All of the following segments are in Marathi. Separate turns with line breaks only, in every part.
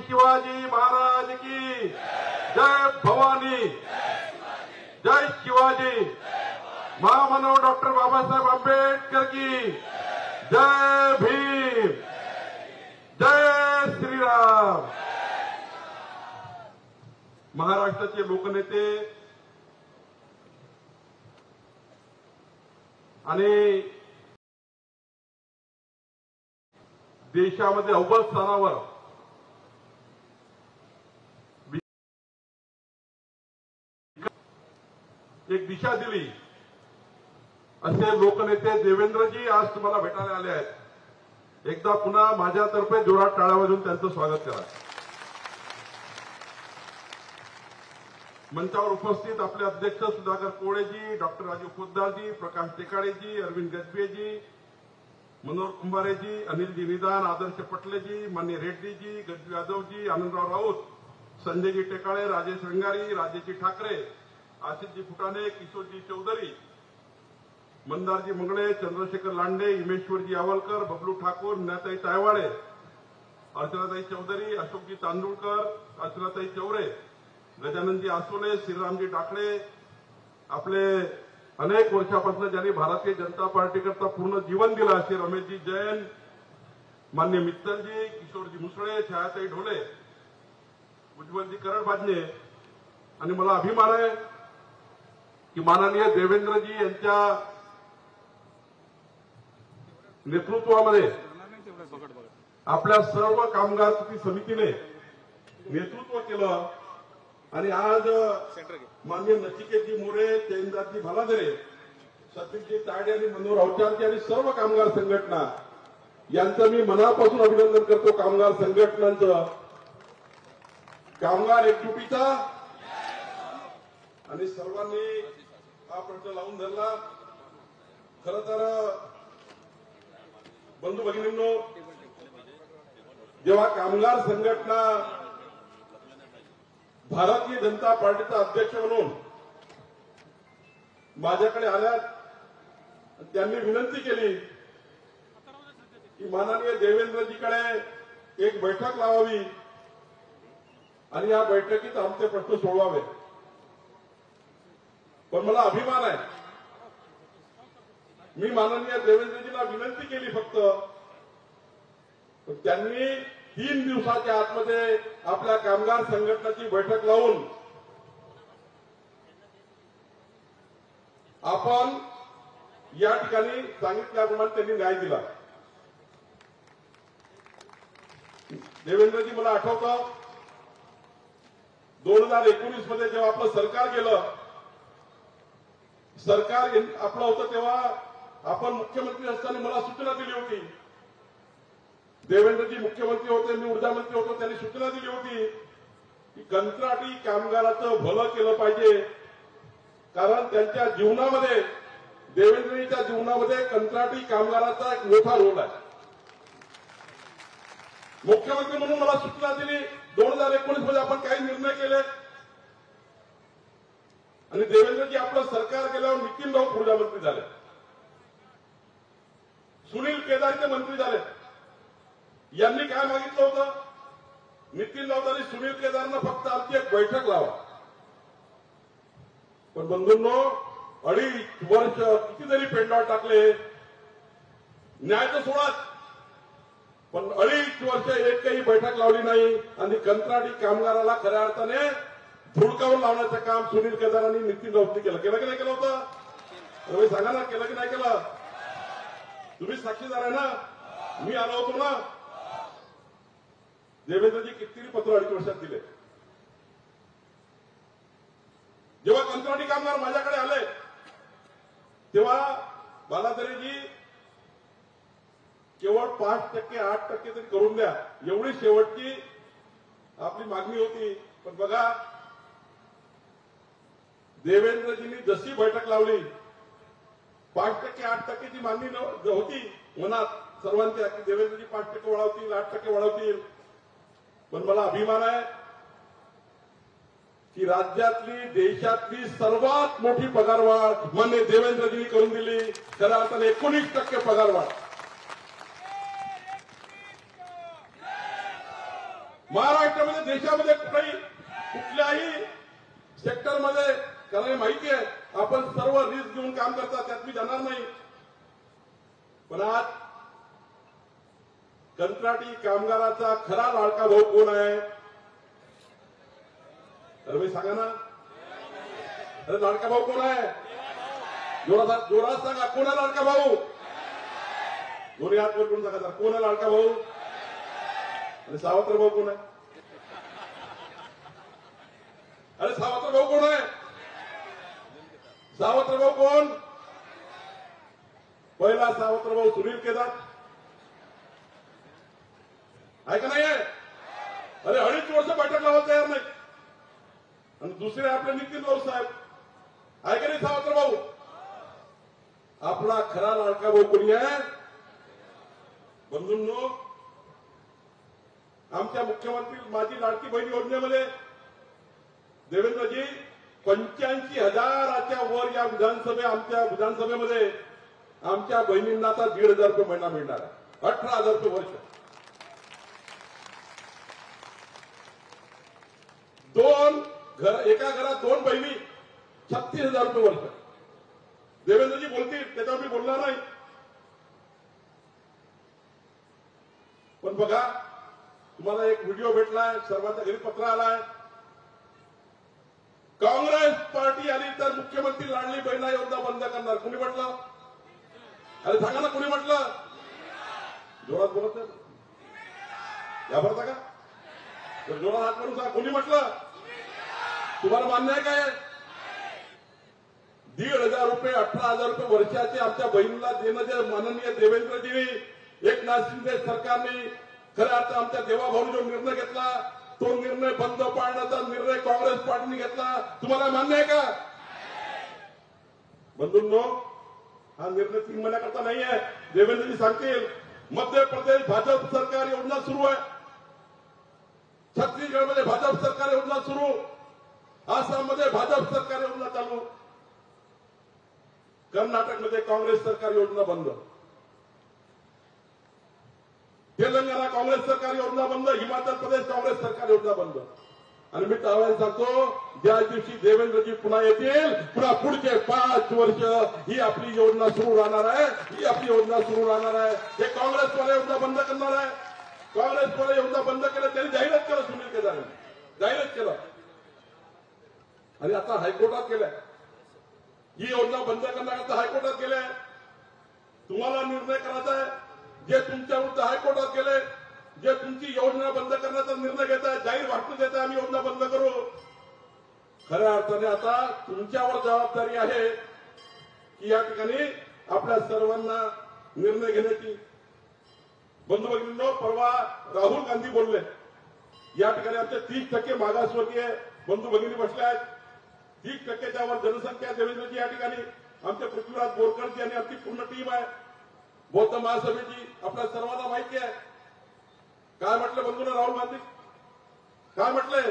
शिवाजी महाराज की जय भवानी, जय शिवाजी। महामानव डॉक्टर बाबासाहेब आंबेडकर की जय भीम, जय श्रीराम। महाराष्ट्राचे लोकनेते आणि देशामध्ये अव्वल स्थानावर एक दिशा दिली असे लोकनेते देवेंद्रजी आज तुम्हाला भेटायला आले आहेत। एकदा पुन्हा माझ्यातर्फे जोरात टाळ्या वाजवून त्यांचं स्वागत करा। मंचावर उपस्थित आपले अध्यक्ष सुधाकर कोळेजी, डॉक्टर राजू पोद्दारजी, प्रकाश टेकाडेजी, अरविंद गजबेजी, मनोहर कुंभारेजी, अनिलजी निदान, आदर्श पटलेजी, मान्य रेड्डीजी, गज्जू यादवजी, आनंदराव राऊत, संजयजी टेकाळे, राजेश रंगारी, राजेजी ठाकरे, आशिषजी फुटाणे, किशोरजी चौधरी, मंदारजी मंगळे, चंद्रशेखर लांडे, हिमेश्वरजी आवलकर, बबलू ठाकूर, मीनाताई तायवाडे, अर्चनाताई चौधरी, अशोकजी तांदुळकर, अर्चनाताई चौरे, गजाननजी आसोले, श्रीरामजी टाकळे, आपले अनेक वर्षापासून ज्यांनी भारतीय जनता पार्टीकरता पूर्ण जीवन दिलं असे रमेशजी जैन, मान्य मित्तलजी, किशोरजी मुसळे, छायाताई ढोले, उज्ज्वलजी करडबाजने। आणि मला अभिमान आहे की माननीय देवेंद्रजी यांच्या नेतृत्वामध्ये आपल्या सर्व कामगार कृती समितीने नेतृत्व केलं आणि आज माननीय नचिकेतजी मोरे, जयंतजी भालाधरे, सतीशजी तायडे आणि मनोहर अवचारजी आणि सर्व कामगार संघटना यांचं मी मनापासून अभिनंदन करतो। कामगार संघटनांचं, कामगार एकजुटीचा आणि सर्वांनी हा प्रश्न लावून धरला। खरं तर बंधू भगिनींनो, जेव्हा कामगार संघटना भारतीय जनता पार्टीचा अध्यक्ष म्हणून माझ्याकडे आल्यात, त्यांनी विनंती केली की माननीय देवेंद्रजीकडे एक बैठक लावावी आणि या बैठकीत आमचे प्रश्न सोडवावे। पण मला अभिमान आहे, मी माननीय देवेंद्रजींना विनंती केली फक्त, त्यांनी 3 दिवसाच्या आतमध्ये आपल्या कामगार संघटनेची बैठक लावून आपण या ठिकाणी सांगितल्याप्रमाणे त्यांनी न्याय दिला। देवेंद्रजी, मला आठवतं 2019 मध्ये जेव्हा आपलं सरकार गेलं, सरकार आपलं होतं तेव्हा आपण मुख्यमंत्री असताना मला सूचना दिली होती, देवेंद्रजी मुख्यमंत्री होते, मी ऊर्जा मंत्री होतो, त्यांनी सूचना दिली होती की कंत्राटी कामगाराचं भलं केलं पाहिजे, कारण त्यांच्या जीवनामध्ये, देवेंद्रजीच्या जीवनामध्ये कंत्राटी कामगाराचा एक मोठा रोल आहे। मुख्यमंत्री म्हणून मला सूचना दिली। 2019 मध्ये आपण काही निर्णय केले आणि देवेंद्रजी आपलं सरकार गेल्यावर नितीन राऊत ऊर्जा मंत्री झाले, सुनील केदारचे मंत्री झाले। यांनी काय मागितलं होतं? नितीन राऊत आणि सुनील केदारनं फक्त आमची एक बैठक लावा। पण बंधूंनो, 2.5 वर्ष कितीतरी पेंडाळ टाकले, न्यायाचं सोडाच, पण 2.5 वर्ष एकही बैठक लावली नाही आणि कंत्राटी कामगाराला खऱ्या अर्थाने धुडकावून लावण्याचं काम सुनील केदार आणि नितीन राऊतनी केलं। केलं की नाही केलं होतं? तुम्ही सांगा ना, केलं की नाही केलं? तुम्ही साक्षीदार आहे ना, मी आलो होतो ना। देवेंद्रजी कितीतरी पत्र 2.5 वर्षात दिले। जेव्हा कंत्राटी कामगार माझ्याकडे आले तेव्हा बालाधरेजी केवळ 5%, 8% तरी करून द्या, एवढी शेवटची आपली मागणी होती। पण बघा, देवेंद्रजींनी जशी बैठक लावली, 5%, 8%ची मागणी होती मनात सर्वांच्या की देवेंद्रजी 5% वाढवतील, 8% वाढवतील। पण मला अभिमान आहे की राज्यातली, देशातली सर्वात मोठी पगारवाढ माननीय देवेंद्रजींनी करून दिली। खऱ्या अर्थाने 19% पगारवाढ। महाराष्ट्रामध्ये देशामध्ये कुठल्याही सेक्टरमध्ये कारण माहिती आहे आपण सर्व रिस्क घेऊन काम करता त्यात मी जाणार नाही. पण आज कंत्राटी कामगाराचा खरा लाडका भाऊ कोण आहे? अरे भाई सांगा ना. अरे लाडका भाऊ कोण आहे? जोरात सांगा. कोण आहे लाडका भाऊ? दोन्ही हात वर करून सांगा. कोण आहे लाडका भाऊ? आणि सावत्र भाऊ कोण आहे? अरे सावत्र भाऊ कोण आहे? सावत्र भाऊ कोण? पहिला सावत्र भाऊ सुनील केदार आहे का नाही आहे? अरे 2.5 वर्ष बैठक लावायला तयार नाही. आणि दुसरे आपले नितीन राऊत साहेब आहे का नाही? सावत्र भाऊ. आपला खरा लाडका भाऊ कोणी आहे? बंधूंनो, आमच्या मुख्यमंत्री माझी लाडकी बहीण योजनेमध्ये देवेंद्रजी 85,000च्या वर या आमच्या विधानसभेमध्ये आमच्या बहिणींना आता 1,500 रुपये महिना मिळणार आहे. 18,000 रुपये वर्ष. एका घरात 2 बहिणी 36,000 रुपये वर्ष. देवेंद्रजी बोलतील त्याच्यावर मी बोलणार नाही. पण बघा तुम्हाला एक व्हिडिओ भेटलाय, सर्वांच्या घरी पत्र आलाय. काँग्रेस पार्टी आली तर मुख्यमंत्री लाडली बहीण योजना बंद करणार. कुणी म्हटलं? अरे सांगा ना कुणी म्हटलं? जोरात बोलत नाही या भरता का? तर जोरात हात करून सांगा कुणी म्हटलं? तुम्हाला मान्य आहे काय? 1,500 रुपये 18,000 रुपये वर्षाचे आमच्या बहिणीला देणं जे माननीय देवेंद्रजींनी एकनाथ शिंदे सरकारने खऱ्या अर्थ आमच्या देवाभाऊनी जो निर्णय घेतला तो निर्णय बंद पाडण्याचा निर्णय काँग्रेस पार्टीने घेतला. तुम्हाला मान्य आहे का? बंधूंनो, हा निर्णय 3 महिन्याकरता नाही आहे. देवेंद्रजी सांगतील मध्य प्रदेश भाजप सरकार योजना सुरू आहे, छत्तीसगडमध्ये भाजप सरकार योजना सुरू, आसाममध्ये भाजप सरकार योजना चालू, कर्नाटकमध्ये काँग्रेस सरकार योजना बंद, तेलंगणा काँग्रेस सरकार योजना बंद, हिमाचल प्रदेश काँग्रेस सरकार योजना बंद. आणि मी त्यावेळेस सांगतो ज्या दिवशी देवेंद्रजी पुन्हा येतील पुन्हा पुढचे 5 वर्ष ही आपली योजना सुरू राहणार आहे. ही आपली योजना सुरू राहणार आहे. हे काँग्रेसवाले योजना बंद करणार आहे. काँग्रेसवाले योजना बंद केलं त्यांनी जाहीरच केलं. सुनील केदार जाहीरच केलं आणि आता हायकोर्टात गेलाय. ही योजना बंद करण्याकरता हायकोर्टात गेले. तुम्हाला निर्णय करायचा आहे. जे तुमच्या विरुद्ध हायकोर्टात गेले, जे तुमची योजना बंद करण्याचा निर्णय घेत आहे, जाहीर भाषण देत आहे आम्ही योजना बंद करू. खऱ्या अर्थाने आता तुमच्यावर जबाबदारी आहे की या ठिकाणी आपल्या सर्वांना निर्णय घेण्याची. बंधू भगिनींनो, परवा राहुल गांधी बोलले या ठिकाणी आमचे 30% मागासवर्गीय बंधू भगिनी बसले आहेत. 30%च्या वर जनसंख्या देवेंद्रजी या ठिकाणी आमचे पृथ्वीराज बोरकरजी आणि आमची पूर्ण टीम आहे. बौद्ध महासभेची आपल्या सर्वांना माहिती आहे. काय म्हटलं बंधूंना राहुल गांधी? काय म्हटलंय?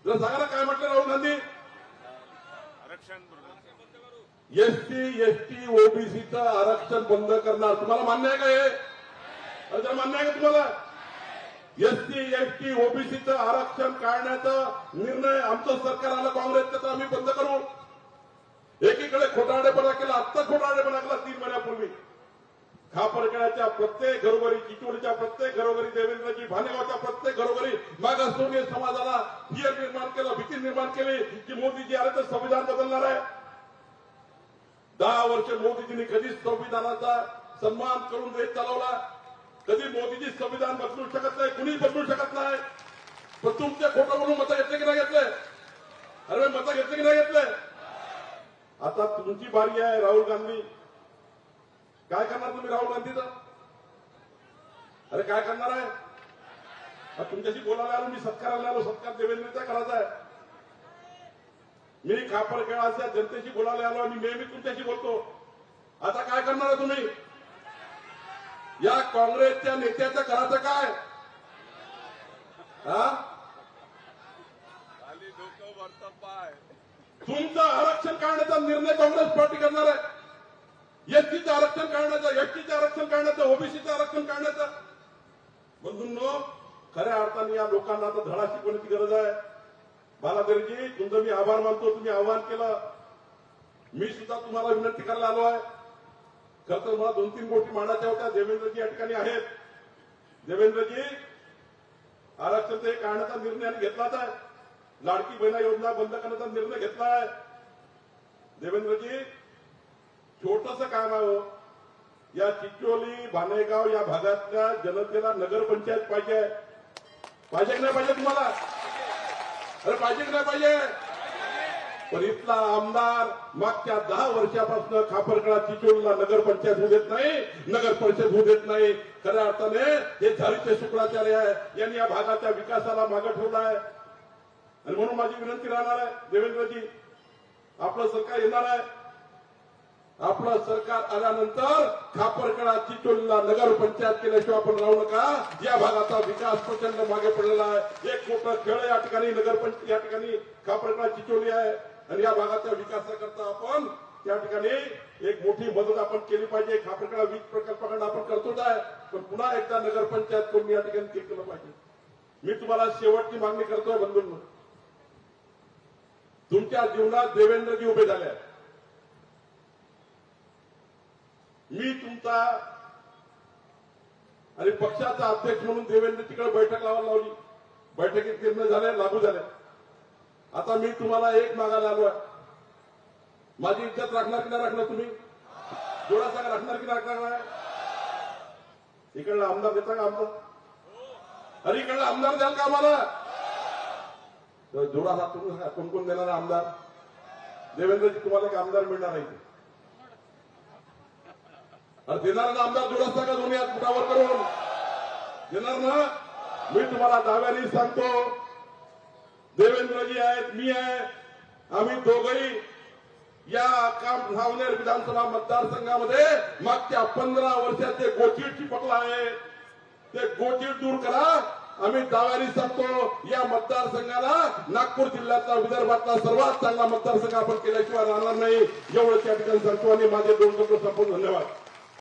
जरा सांगा ना काय म्हटलं राहुल गांधी? एसटी ओबीसीचं आरक्षण बंद करणार. तुम्हाला मान्य आहे का हे? जर मान्य आहे का तुम्हाला? एसटी ओबीसीचं आरक्षण काढण्याचा निर्णय आमचं सरकार आलं काँग्रेसचं तर आम्ही बंद करू. एकीकडे खोटारडेपणा केला, आत्ता खोटारडेपणा केला 3 महिन्यापूर्वी. खापरखेड्याच्या प्रत्येक घरोघरी, चिचोलीच्या प्रत्येक घरोघरी देवेंद्रजी, भानेगावच्या प्रत्येक घरोघरी मागासवर्गीय समाजाला फिअर निर्माण केलं, भीती निर्माण केली की मोदीजी आले तर संविधान बदलणार आहे. 10 वर्ष मोदीजींनी कधीच संविधानाचा सन्मान करून देश चालवला. कधी मोदीजी संविधान बदलू शकत नाही, कुणी बदलू शकत नाही. पण तुमच्या खोटं बोलून मतं घेतले की नाही घेतले? अरे मतं घेतले की नाही घेतले? आता तुमची बारी आहे राहुल गांधी. काय करणार तुम्ही राहुल गांधीचं? अरे काय करणार आहे? तुमच्याशी बोलायला आलो मी, सत्काराला आलो. सत्कार देवेंद्रचा करायचा आहे. मी खापरखेडाच्या जनतेशी बोलायला आलो आणि नेहमी तुमच्याशी बोलतो. आता काय करणार आहे तुम्ही? या काँग्रेसच्या नेत्याचं करायचं काय? तुमचं आरक्षण काढण्याचा निर्णय काँग्रेस पार्टी करणार आहे. एसटीचं आरक्षण काढण्याचं, एसटीचं आरक्षण काढण्याचं, ओबीसीचं आरक्षण काढण्याचं. बंधूंनो, खऱ्या अर्थाने या लोकांना आता धडा शिकवण्याची गरज आहे. बालाधरजी, तुमचं मी आभार मानतो. तुम्ही आव्हान केलं, मी सुद्धा तुम्हाला विनंती करायला आलो आहे. खरं तर मला 2-3 गोष्टी मांडायच्या होत्या. देवेंद्रजी या ठिकाणी आहेत. देवेंद्रजी, आरक्षण काढण्याचा निर्णय घेतलाच आहे. लाडकी बहिणा योजना बंद करण्याचा निर्णय घेतला आहे. देवेंद्रजी, छोटस काम आहे. या चिचोली भानेगाव या भागातल्या जनतेला नगरपंचायत पाहिजे. पाहिजे की नाही पाहिजे तुम्हाला? अरे पाहिजे की नाही पाहिजे? पण इथला आमदार मागच्या 10 वर्षापासून खापरकडा चिचोलीला नगरपंचायत होऊ देत नाही, नगर परिषद होऊ देत नाही. खऱ्या अर्थाने हे झालीचे शुक्राचार्य आहे. यांनी या भागाच्या विकासाला मागे ठेवला आहे. आणि म्हणून माझी विनंती राहणार आहे, देवेंद्रजी, आपलं सरकार येणार आहे. आपलं सरकार आल्यानंतर खापरकडा चिचोलीला नगरपंचायत केल्याशिवाय आपण राहू नका. या भागाचा विकास प्रचंड मागे पडलेला आहे. एक मोठं खेळ या ठिकाणी नगरपंचायत, या ठिकाणी खापरकडा चिचोली आहे. आणि या भागाच्या विकासाकरता आपण त्या ठिकाणी एक मोठी मदत आपण केली पाहिजे. खापरकडा वीज प्रकल्पाकडे आपण करतोच आहे, पण पुन्हा एकदा नगरपंचायत करून या ठिकाणी केलं पाहिजे. मी तुम्हाला शेवटची मागणी करतोय बंधूंनो, तुमच्या जीवनात देवेंद्रजी उभे झाले आहेत. मी तुमचा आणि पक्षाचा अध्यक्ष म्हणून देवेंद्रजीकडे बैठक लावायला लावली. बैठकीत निर्णय झाले, लागू झाले. आता मी तुम्हाला एक मागायला आलो आहे, माझी इज्जत राखणार की नाही राखणार? तुम्ही जोडा सांगा, राखणार की नाही राखणार? इकडला आमदार देता का? आमदार, अरे इकडला आमदार द्याल का आम्हाला? जोडा हात तुम्ही सांगा, कोण कोण देणार आमदार? देवेंद्रजी, तुम्हाला एक आमदार मिळणार नाही. अरे देणार ना आमदार? जोडा सांगा, दोन्ही हात मुठावर करून देणार ना? मी तुम्हाला दाव्याने सांगतो, देवेंद्रजी आहेत, मी आहे, आम्ही दोघंही या सावनेर विधानसभा मतदारसंघामध्ये मागच्या 15 वर्षाचे गोचीड चिपकला आहे. ते गोचीड दूर करा. आम्ही दाव्याने सांगतो, या मतदारसंघाला नागपूर जिल्ह्यातला, विदर्भातला सर्वात चांगला मतदारसंघ आपण केल्याशिवाय राहणार नाही. एवढं त्या ठिकाणी सांगतो आणि माझे 2 शब्द संपवून धन्यवाद.